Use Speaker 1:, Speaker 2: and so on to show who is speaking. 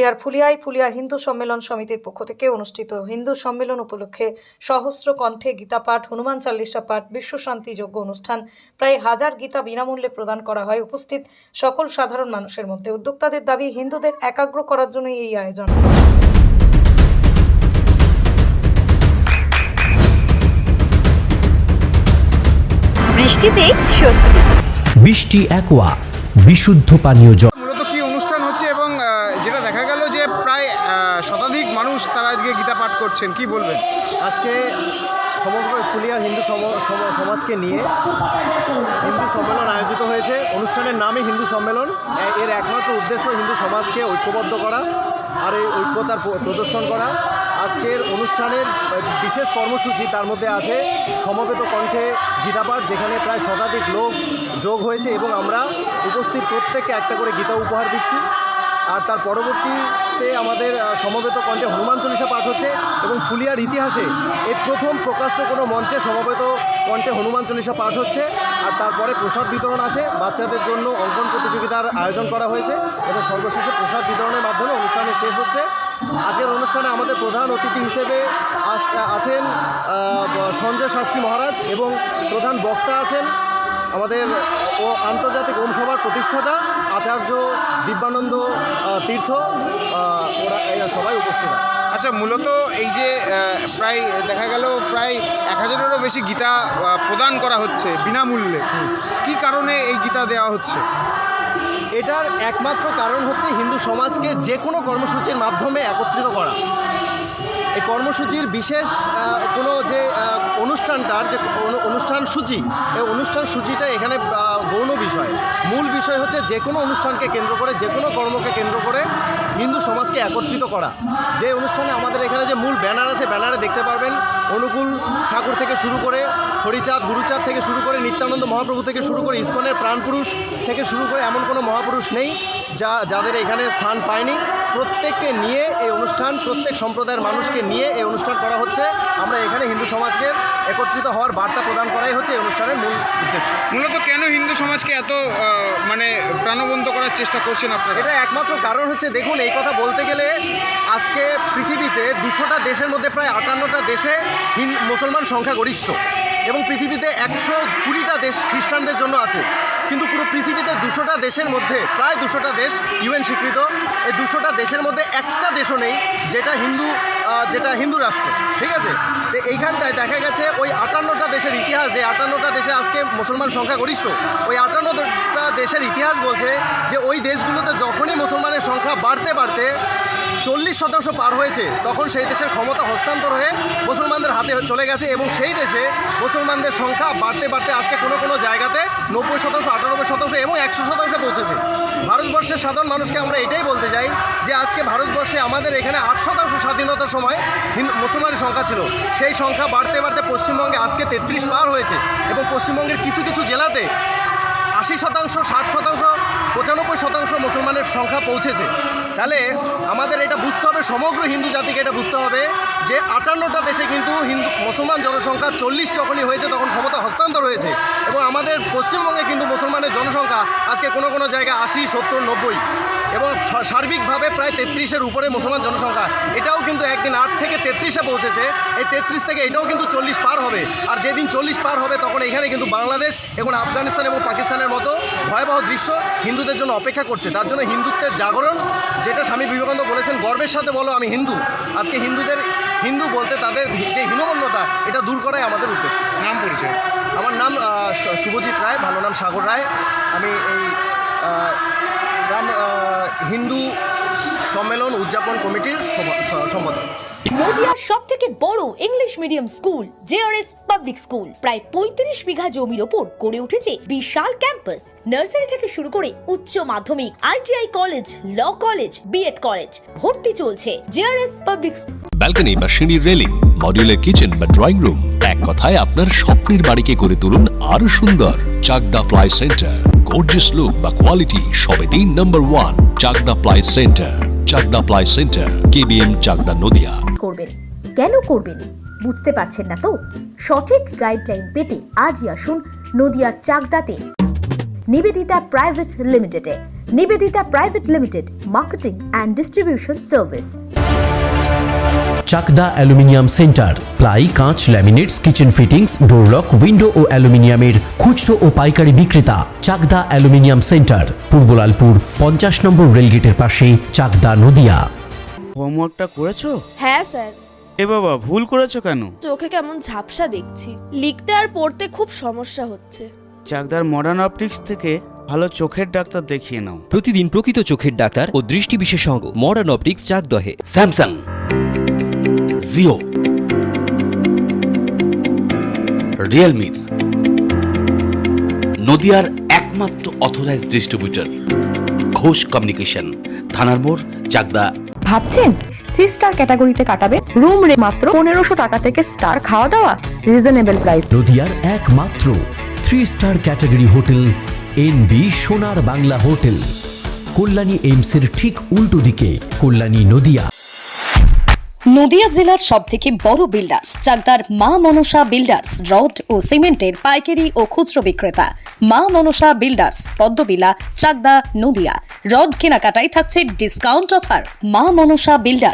Speaker 1: নদিয়ার ফুলিয়া হিন্দু সম্মেলন সমিতির পক্ষ থেকে অনুষ্ঠিত হিন্দু সম্মেলন উপলক্ষে সহস্র কণ্ঠে গীতাপাঠ, হনুমান চালিসা পাঠ, বিশ্বশান্তি যজ্ঞ অনুষ্ঠান প্রায় 1000 গীতা বিনামূল্যে প্রদান করা হয় উপস্থিত সকল সাধারণ মানুষের মধ্যে। উদ্যোক্তাদের দাবি, হিন্দুদের একাগ্র করার জন্য এই আয়োজন।
Speaker 2: বৃষ্টিতে স্বস্তি।
Speaker 3: বৃষ্টি অ্যাকোয়া বিশুদ্ধ পানীয় জল।
Speaker 4: মূলত কি অনুষ্ঠান হচ্ছে এবং যেটা দেখা গেল যে প্রায় শতাধিক মানুষ তারা আজকে গীতা পাঠ করছেন, কি বলবেন?
Speaker 5: আজকে সমগ্র ফুলিয়ার হিন্দু সমাজকে নিয়ে হিন্দু সম্মেলন আয়োজিত হয়েছে। অনুষ্ঠানের নামই হিন্দু সম্মেলন। এর একমাত্র উদ্দেশ্য হিন্দু সমাজকে ঐক্যবদ্ধ করা আর এই ঐক্যতার প্রদর্শন করা। আজকের অনুষ্ঠানের বিশেষ কর্মসূচি, তার মধ্যে আছে সমবেত কণ্ঠে গীতাপাঠ, যেখানে প্রায় শতাধিক লোক যোগ হয়েছে এবং আমরা উপস্থিত প্রত্যেককে একটা করে গীতা উপহার দিচ্ছি। আর তার পরবর্তীতে আমাদের সমবেত কণ্ঠে হনুমান চালিসা পাঠ হচ্ছে এবং ফুলিয়ার ইতিহাসে এই প্রথম প্রকাশ্য কোনো মঞ্চে সমবেত কণ্ঠে হনুমান চালিসা পাঠ হচ্ছে। আর তারপরে প্রসাদ বিতরণ আছে, বাচ্চাদের জন্য অঙ্কন প্রতিযোগিতার আয়োজন করা হয়েছে এবং সর্বশেষে প্রসাদ বিতরণের মাধ্যমে অনুষ্ঠানে শেষ হচ্ছে। আজকের অনুষ্ঠানে আমাদের প্রধান অতিথি হিসেবে আছেন সঞ্জয় শাস্ত্রী মহারাজ এবং প্রধান বক্তা আছেন আমাদের আন্তর্জাতিক ওম সভার প্রতিষ্ঠাতা আচার্য দিব্যানন্দ তীর্থ। এরা সবাই উপস্থিত আছে।
Speaker 4: আচ্ছা, মূলত এই যে প্রায় দেখা গেল প্রায় 1000-এরও বেশি গীতা প্রদান করা হচ্ছে বিনামূল্যে, কি কারণে এই গীতা দেওয়া হচ্ছে?
Speaker 5: এটার একমাত্র কারণ হচ্ছে হিন্দু সমাজকে যে কোনো কর্মসূচির মাধ্যমে একত্রিত করা। এই কর্মসূচির বিশেষ কোনো যে অনুষ্ঠানটার যে অনুষ্ঠান সূচি, এই অনুষ্ঠান সূচিটা এখানে গৌণ বিষয়। মূল বিষয় হচ্ছে যে কোনো অনুষ্ঠানকে কেন্দ্র করে, যে কোনো কর্মকে কেন্দ্র করে হিন্দু সমাজকে একত্রিত করা। যে অনুষ্ঠানে আমাদের এখানে যে মূল ব্যানার আছে, ব্যানারে দেখতে পারবেন অনুকূল ঠাকুর থেকে শুরু করে হরিচাঁদ গুরুচাঁদ থেকে শুরু করে নিত্যানন্দ মহাপ্রভু থেকে শুরু করে ইসকনের প্রাণপুরুষ থেকে শুরু করে এমন কোনো মহাপুরুষ নেই যাদের এখানে স্থান পায়নি। প্রত্যেককে নিয়ে এই অনুষ্ঠান, প্রত্যেক সম্প্রদায়ের মানুষকে নিয়ে এই অনুষ্ঠান করা হচ্ছে। আমরা এখানে হিন্দু সমাজকে একত্রিত হওয়ার বার্তা প্রদান করাই হচ্ছে এই অনুষ্ঠানের মূল উদ্দেশ্য।
Speaker 4: মূলত কেন হিন্দু সমাজকে এত প্রাণবন্ত করার চেষ্টা করছেন আপনারা?
Speaker 5: এটা একমাত্র কারণ হচ্ছে, দেখুন, এই কথা বলতে গেলে আজকে পৃথিবীতে 200টা দেশের মধ্যে প্রায় 58টা দেশে মুসলমান সংখ্যাগরিষ্ঠ এবং পৃথিবীতে 120টা দেশ খ্রিস্টানদের জন্য আছে। কিন্তু পুরো পৃথিবীতে 200টা দেশের মধ্যে, প্রায় 200টা দেশ ইউএন স্বীকৃত, এই 200টা দেশের মধ্যে একটা দেশও নেই যেটা হিন্দু রাষ্ট্র। ঠিক আছে, তো এইখানটায় দেখা গেছে ওই 58টা দেশের ইতিহাস, যে 58টা দেশে আজকে মুসলমান সংখ্যাগরিষ্ঠ, ওই 58টা দেশের ইতিহাস বলছে যে ওই দেশগুলোতে যখনই মুসলমানের সংখ্যা বাড়তে বাড়তে 40% পার হয়েছে, তখন সেই দেশের ক্ষমতা হস্তান্তর হয়ে মুসলমানদের হাতে চলে গেছে এবং সেই দেশে মুসলমানদের সংখ্যা বাড়তে বাড়তে আজকে কোনো কোনো জায়গাতে 90%, 98% এবং 100% পৌঁছেছে। ভারতবর্ষের সাধারণ মানুষকে আমরা এটাই বলতে চাই যে আজকে ভারতবর্ষে আমাদের এখানে 8% স্বাধীনতার সময় মুসলমানের সংখ্যা ছিল, সেই সংখ্যা বাড়তে বাড়তে পশ্চিমবঙ্গে আজকে 33 পার হয়েছে এবং পশ্চিমবঙ্গের কিছু কিছু জেলাতে 80%, 60%, 95% মুসলমানের সংখ্যা পৌঁছেছে। তাহলে আমাদের এটা বুঝতে হবে, সমগ্র হিন্দু জাতিকে এটা বুঝতে হবে যে 58টা দেশে কিন্তু মুসলমান জনসংখ্যা 40 যখনই হয়েছে তখন ক্ষমতা হস্তান্তর হয়েছে এবং আমাদের পশ্চিমবঙ্গে কিন্তু মুসলমানের জনসংখ্যা আজকে কোনো কোনো জায়গায় 80, 70, 90 এবং সার্বিকভাবে প্রায় 33-এর উপরে মুসলমান জনসংখ্যা। এটাও কিন্তু একদিন 8 থেকে 33-এ পৌঁছেছে। এই 33 থেকে এটাও কিন্তু 40 পার হবে। আর যেদিন 40 পার হবে তখন এখানে কিন্তু বাংলাদেশ এবং আফগানিস্তান এবং পাকিস্তানের মতো ভয়াবহ দৃশ্য হিন্দুদের জন্য অপেক্ষা করছে। তার জন্য হিন্দুত্বের জাগরণ, যেটা স্বামী বিবেকানন্দ বলেছেন, গর্বের সাথে বলো আমি হিন্দু। আজকে হিন্দু বলতে তাদের যে হীনমন্যতা, এটা দূর করাই আমাদের উদ্দেশ্য।
Speaker 4: নাম পরিচয়?
Speaker 5: আমার নাম শুভজিৎ রায়, ভালো নাম সাগর রায়। আমি এই হিন্দু সম্মেলন উদযাপন কমিটির সম্পাদক।
Speaker 2: নদিয়ার সবথেকে বড় English medium school JRS public school প্রায় 35 বিঘা জমির ওপর গড়ে উঠেছে বিশাল ক্যাম্পাস। নার্সারি থেকে শুরু করে উচ্চ মাধ্যমিক, ITI college, law college, BEd college, ভর্তি চলছে। জেআরএস পাবলিক
Speaker 3: ব্যালকনি বা সিঁড়ির রেলিং, মডিউলার কিচেন বা ড্রয়িং রুম, এক কথায় আপনার স্বপ্নের বাড়িকে করে তুলুন আরো সুন্দর। Chakdah ply centre, gorgeous look বা কোয়ালিটি সবেতেই number 1। Chakdah ply centre, Chakdah ply centre, KBM, Chakdah, Nadia.
Speaker 6: করবেন কেন করবেন বুঝতে পারছেন না তো? সঠিক গাইডলাইন পেতে আজই আসুন নদিয়ার চাকদাতে নিবেদিতা প্রাইভেট লিমিটেডে। Nivedita private limited, marketing and distribution service.
Speaker 7: Chakdah aluminium centre, ply, কাঁচ, laminates, kitchen fittings, door lock, window ও অ্যালুমিনিয়ামের খুচরো ও পাইকারি বিক্রেতা। Chakdah aluminium centre, Purbalalpur 50 number রেলগেটের পাশে, চাকদা, নদিয়া।
Speaker 8: হোমওয়ার্কটা করেছো?
Speaker 9: হ্যাঁ স্যার।
Speaker 8: এ বাবা, ভুল করেছো কেন?
Speaker 9: চোখে কেমন ঝাপসা দেখছি, লিখতে আর পড়তে খুব সমস্যা হচ্ছে।
Speaker 8: চাকদার মডার্ন অপটিক্স থেকে ভালো চোখের ডাক্তার দেখিয়ে নাও।
Speaker 10: প্রতিদিন প্রকৃত চোখের ডাক্তার ও দৃষ্টি বিশেষজ্ঞ মডার্ন অপটিক্স চাকদহে।
Speaker 11: স্যামসাং, জিও, রিয়েলমি, নদিয়ার একমাত্র অথরাইজড ডিস্ট্রিবিউটর ঘোষ কমিউনিকেশন, থানার মোড়, চাকদা।
Speaker 12: ভাবছেন 3 স্টার ক্যাটাগরিতে কাটাবে? রুম রে মাত্র 1500 টাকা থেকে স্টার, খাওয়া দাওয়া রিজনেবল প্রাইস।
Speaker 7: নদিয়ার একমাত্র 3 স্টার ক্যাটাগরি হোটেল এনবি সোনার বাংলা হোটেল, কল্যাণী এইমসের ঠিক উল্টো দিকে, কল্যাণী, নদিয়া।
Speaker 2: নদিয়া জেলার সবথেকে বড় বিল্ডার্স চাকদার মা মনসা বিল্ডার্স, রড ও সিমেন্টের পাইকারি ও খুচরো বিক্রেতা। মা মনসা বিল্ডার্স, পদ্মবিলা, চাকদা, নদিয়া। রড কেনাকাটায় থাকছে ডিসকাউন্ট অফার। মা মনসা বিল্ডার্স।